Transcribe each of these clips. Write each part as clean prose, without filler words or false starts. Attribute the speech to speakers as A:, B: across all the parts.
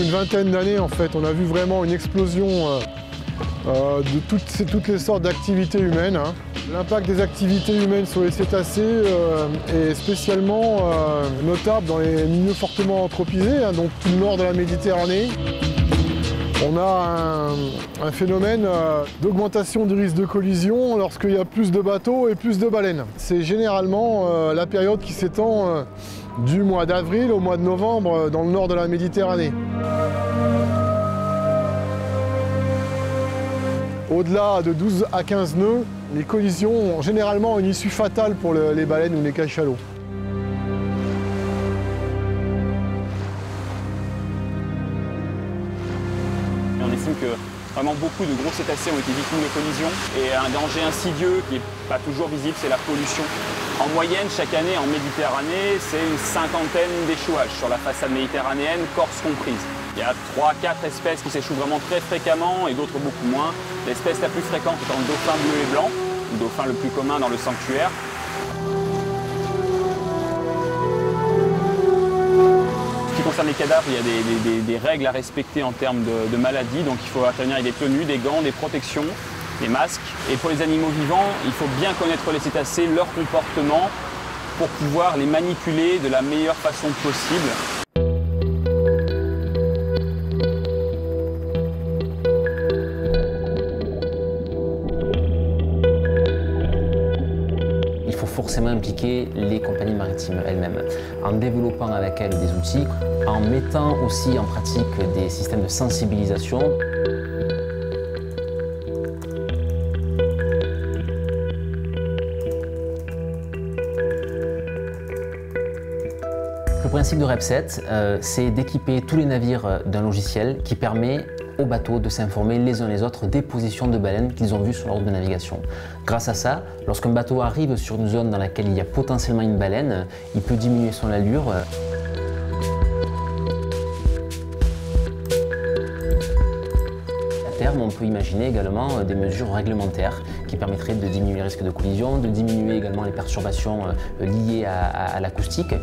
A: une vingtaine d'années, en fait, on a vu vraiment une explosion de toutes les sortes d'activités humaines, hein. L'impact des activités humaines sur les cétacés est spécialement notable dans les milieux fortement anthropisés, hein, donc tout le nord de la Méditerranée. On a un phénomène d'augmentation du risque de collision lorsqu'il y a plus de bateaux et plus de baleines. C'est généralement la période qui s'étend du mois d'avril au mois de novembre dans le nord de la Méditerranée. Au-delà de 12 à 15 nœuds, les collisions ont généralement une issue fatale pour les baleines ou les cachalots.
B: On estime que vraiment beaucoup de gros cétacés ont été victimes de collisions et un danger insidieux qui n'est pas toujours visible, c'est la pollution. En moyenne, chaque année en Méditerranée, c'est une cinquantaine d'échouages sur la façade méditerranéenne, Corse comprise. Il y a 3-4 espèces qui s'échouent vraiment très fréquemment et d'autres beaucoup moins. L'espèce la plus fréquente étant le dauphin bleu et blanc, le dauphin le plus commun dans le sanctuaire. En ce qui concerne les cadavres, il y a des règles à respecter en termes de maladies, donc il faut intervenir avec des tenues, des gants, des protections, des masques. Et pour les animaux vivants, il faut bien connaître les cétacés, leur comportement, pour pouvoir les manipuler de la meilleure façon possible.
C: Il faut forcément impliquer les compagnies maritimes elles-mêmes, en développant avec elles des outils, en mettant aussi en pratique des systèmes de sensibilisation. Le principe de REPSET, c'est d'équiper tous les navires d'un logiciel qui permet aux bateaux de s'informer les uns les autres des positions de baleines qu'ils ont vues sur leur route de navigation. Grâce à ça, lorsqu'un bateau arrive sur une zone dans laquelle il y a potentiellement une baleine, il peut diminuer son allure. À terme, on peut imaginer également des mesures réglementaires qui permettraient de diminuer les risques de collision, de diminuer également les perturbations liées à l'acoustique.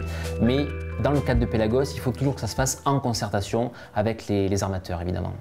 C: Mais dans le cadre de Pélagos, il faut toujours que ça se fasse en concertation avec les armateurs, évidemment.